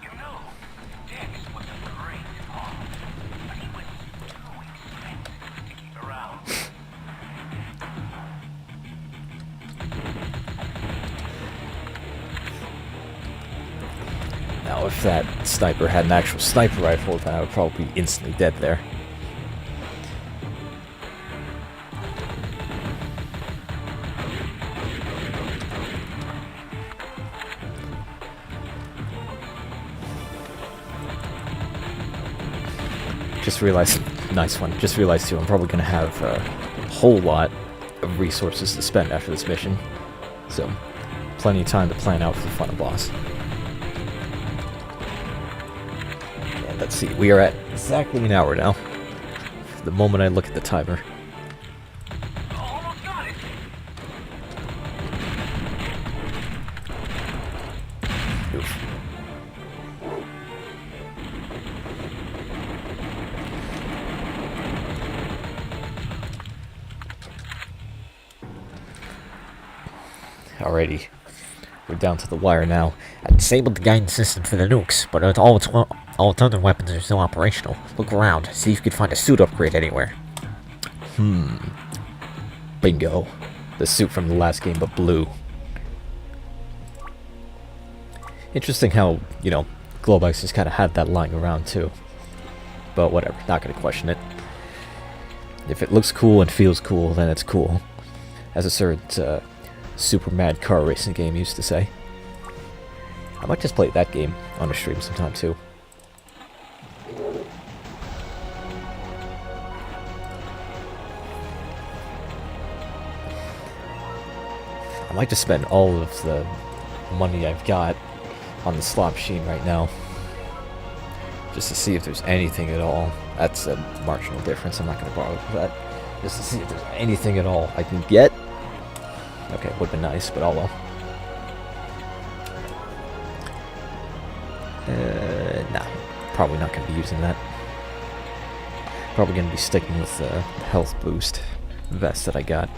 You know, Dex was a great call, but he was too expensive to keep around. Now, if that sniper had an actual sniper rifle, then I would probably be instantly dead there. Just realized, nice one. Just realized too, I'm probably gonna have a whole lot of resources to spend after this mission, so plenty of time to plan out for the final boss. And let's see, we are at exactly an hour now. The moment I look at the timer. Almost got it. Oof. Alrighty, we're down to the wire now. I disabled the guidance system for the nukes, but all its other weapons are still operational. Look around, see if you can find a suit upgrade anywhere. Bingo. The suit from the last game, but blue. Interesting how, you know, Globex just kind of had that lying around too. But whatever, not gonna question it. If it looks cool and feels cool, then it's cool. As a certain super mad car racing game used to say. I might just play that game on a stream sometime too. might just spend all of the money I've got on the slot machine right now, just to see if there's anything at all. That's a marginal difference. I'm not going to bother with that. Just to see if there's anything at all I can get. Okay, would have been nice, but oh well. Nah, probably not going to be using that. Probably going to be sticking with the health boost vest that I got.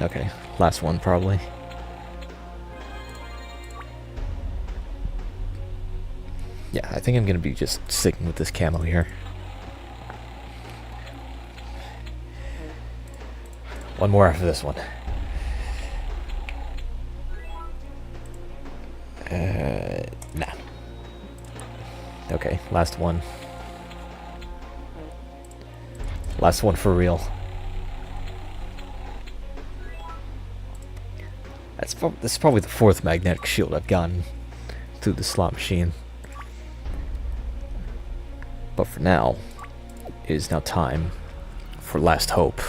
Okay, last one probably. Yeah, I think I'm going to be just sticking with this camo here. One more after this one. Nah. Okay, last one. Last one for real. This is probably the 4th magnetic shield I've gotten through the slot machine. But for now, it is now time for Last Hope.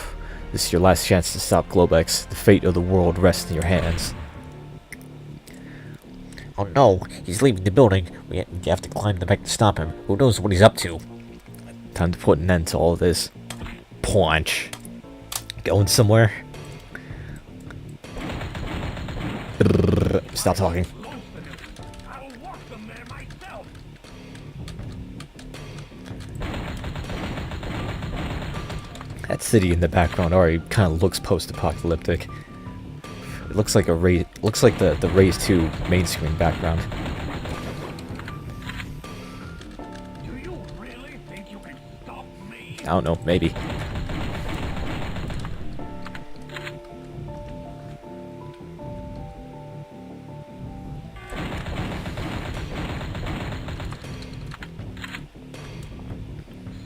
This is your last chance to stop Globex. The fate of the world rests in your hands. Oh no, he's leaving the building. We have to climb the back to stop him. Who knows what he's up to? Time to put an end to all of this. Punch. Going somewhere? Stop talking. I'll walk them there myself. That city in the background already kind of looks post-apocalyptic. It looks like the Raze 2 main screen background. Do you really think you can stop me? I don't know, maybe.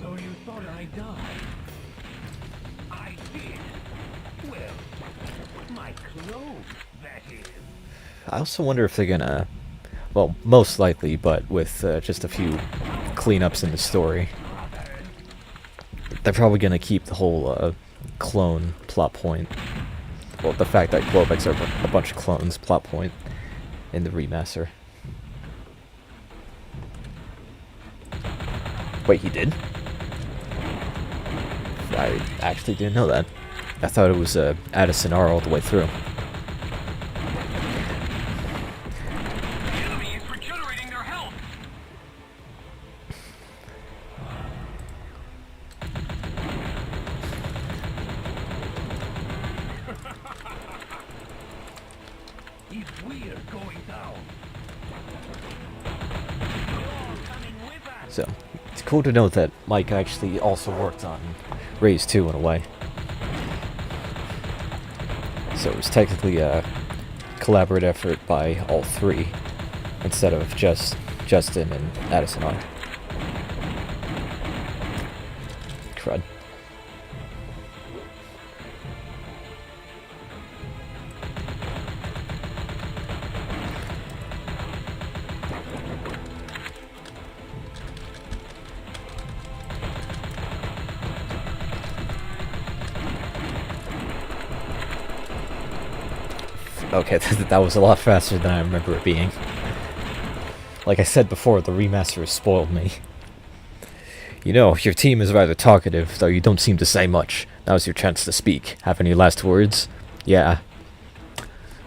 So you thought I died? I did. Well, my clothes, that is. I also wonder if they're gonna, well, most likely, but with just a few cleanups in the story, they're probably gonna keep the whole clone plot point. Well, the fact that Globex are a bunch of clones plot point in the remaster. Wait, he did? I actually didn't know that. I thought it was Addison R all the way through. The enemy is regenerating their health. If we're going down, So, it's cool to note that Mike actually also worked on Raze 2 in a way. So it was technically a collaborative effort by all three, instead of just Justin and Addison R. Crud. Okay, that was a lot faster than I remember it being. Like I said before, the remaster has spoiled me. You know, your team is rather talkative, though you don't seem to say much. Now's your chance to speak. Have any last words? Yeah.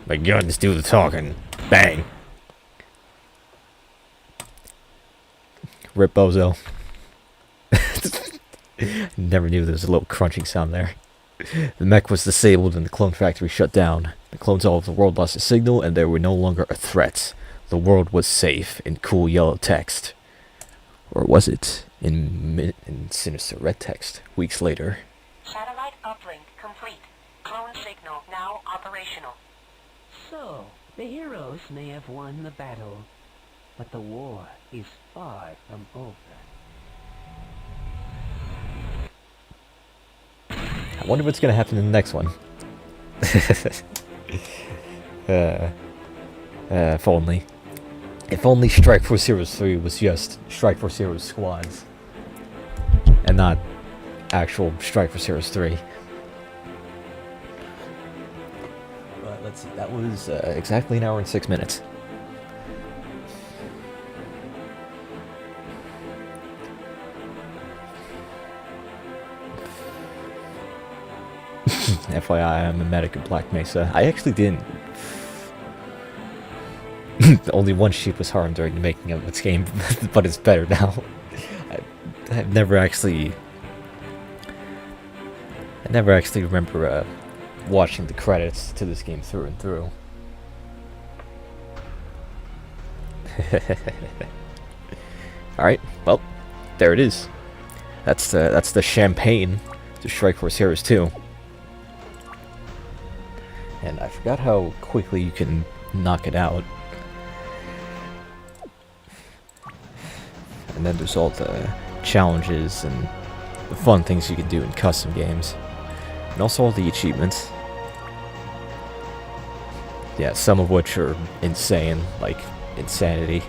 My guns do the talking. Bang. Rip Bozo. Never knew there was a little crunching sound there. The mech was disabled and the clone factory shut down. The clones all over the world lost a signal and they were no longer a threat. The world was safe in cool yellow text. Or was it in sinister red text weeks later? Satellite uplink complete. Clone signal now operational. So, the heroes may have won the battle, but the war is far from over. I wonder what's gonna happen in the next one. If only. If only Strike Force Heroes 3 was just Strike Force Heroes Squads. And not actual Strike Force Heroes 3. See, that was exactly an hour and 6 minutes. FYI, I'm a medic in Black Mesa. I actually didn't. Only one sheep was harmed during the making of this game, but it's better now. I never actually remember watching the credits to this game through and through. Alright, well, there it is. That's the champagne to Strike Force Heroes 2. And I forgot how quickly you can knock it out. And then there's all the challenges and the fun things you can do in custom games. And also all the achievements. Yeah, some of which are insane, like Insanity.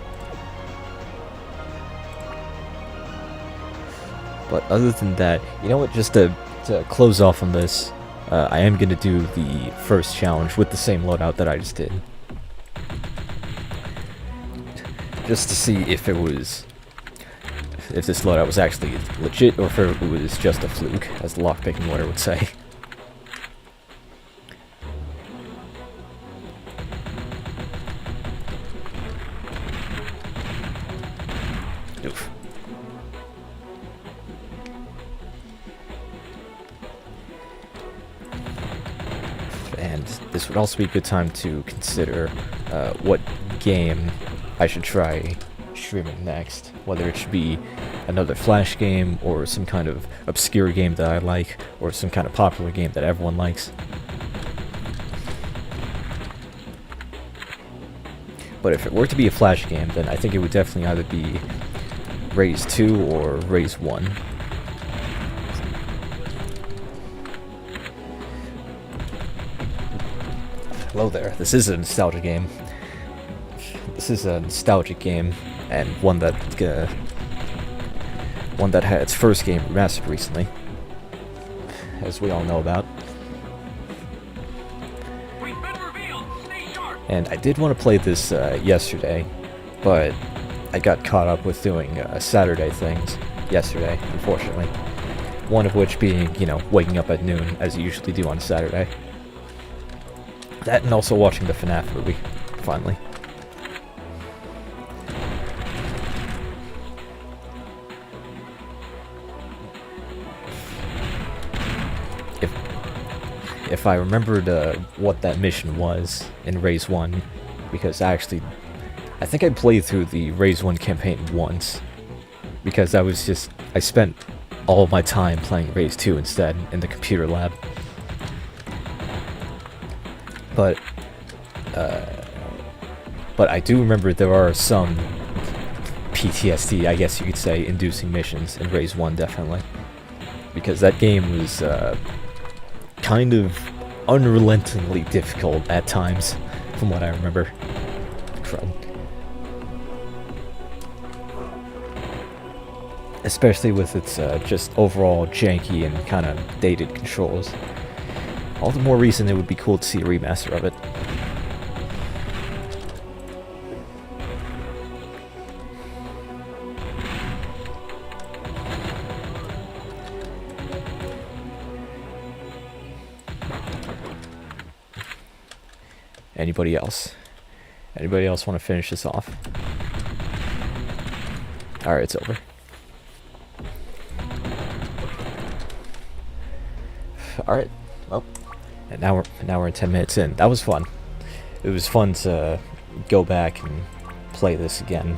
But other than that, you know what, just to close off on this, I am going to do the first challenge with the same loadout that I just did. Just to see if this loadout was actually legit, or if it was just a fluke, as the lockpicking lawyer would say. Oof. And this would also be a good time to consider what game I should try streaming next. Whether it should be another Flash game, or some kind of obscure game that I like, or some kind of popular game that everyone likes. But if it were to be a Flash game, then I think it would definitely either be Raze 2 or Raze 1. Hello there. This is a nostalgia game. This is a nostalgic game, and one that had its first game remastered recently, as we all know about. We've been revealed. Stay sharp. And I did want to play this yesterday, but I got caught up with doing Saturday things yesterday, unfortunately. One of which being, you know, waking up at noon, as you usually do on a Saturday. That, and also watching the FNAF movie, finally. If I remembered what that mission was in Raze 1, because I think I played through the Raze 1 campaign once, because I spent all my time playing Raze 2 instead in the computer lab. But I do remember there are some PTSD, I guess you could say, inducing missions in Raze 1, definitely. Because that game was kind of unrelentingly difficult at times, from what I remember. Crud. Especially with its just overall janky and kind of dated controls. All the more reason it would be cool to see a remaster of it. Anybody else? Anybody else want to finish this off? Alright, it's over. Alright, well, and now we're 10 minutes in. That was fun. It was fun to go back and play this again.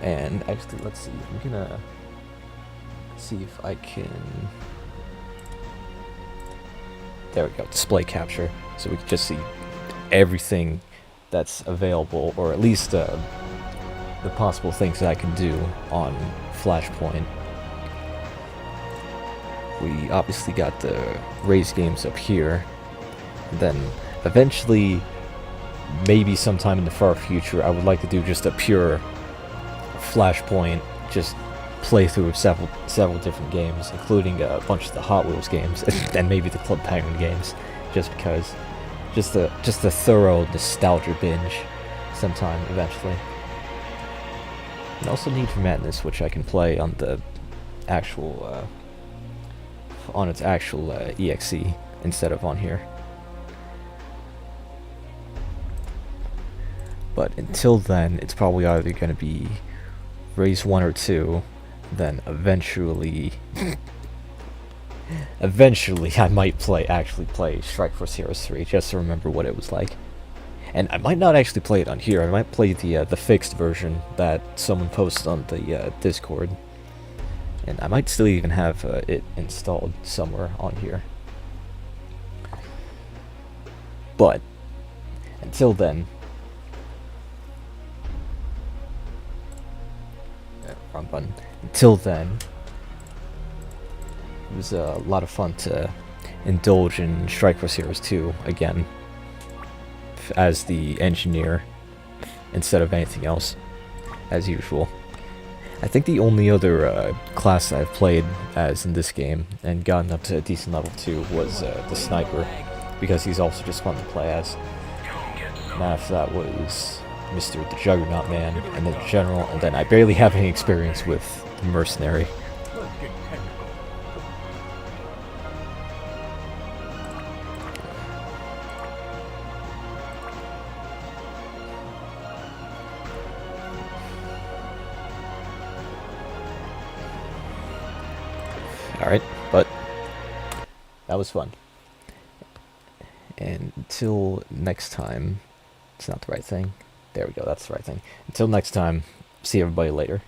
And actually, let's see. I'm gonna see if I can. There we go. Display capture, so we can just see everything that's available, or at least the possible things that I can do on Flashpoint. We obviously got the Raze games up here. Then eventually, maybe sometime in the far future, I would like to do just a pure Flashpoint, just playthrough of several different games, including a bunch of the Hot Wheels games and maybe the Club Penguin games, just just a thorough nostalgia binge sometime eventually. And also Need for Madness, which I can play on the actual on its actual exe instead of on here. But until then, it's probably either going to be Race 1 or 2, then eventually eventually I might actually play Strike Force Heroes 3 just to remember what it was like. And I might not actually play it on here. I might play the fixed version that someone posted on the Discord. And I might still even have it installed somewhere on here. But until then, wrong button. Until then, it was a lot of fun to indulge in Strike Force Heroes 2 again as the engineer instead of anything else, as usual. I think the only other class I've played as in this game and gotten up to a decent level 2 was the sniper, because he's also just fun to play as. And after that was Mr. the Juggernaut Man, and then the General, and then I barely have any experience with the Mercenary. Let's get technical. Alright, but that was fun. And until next time, it's not the right thing. There we go, that's the right thing. Until next time, see everybody later.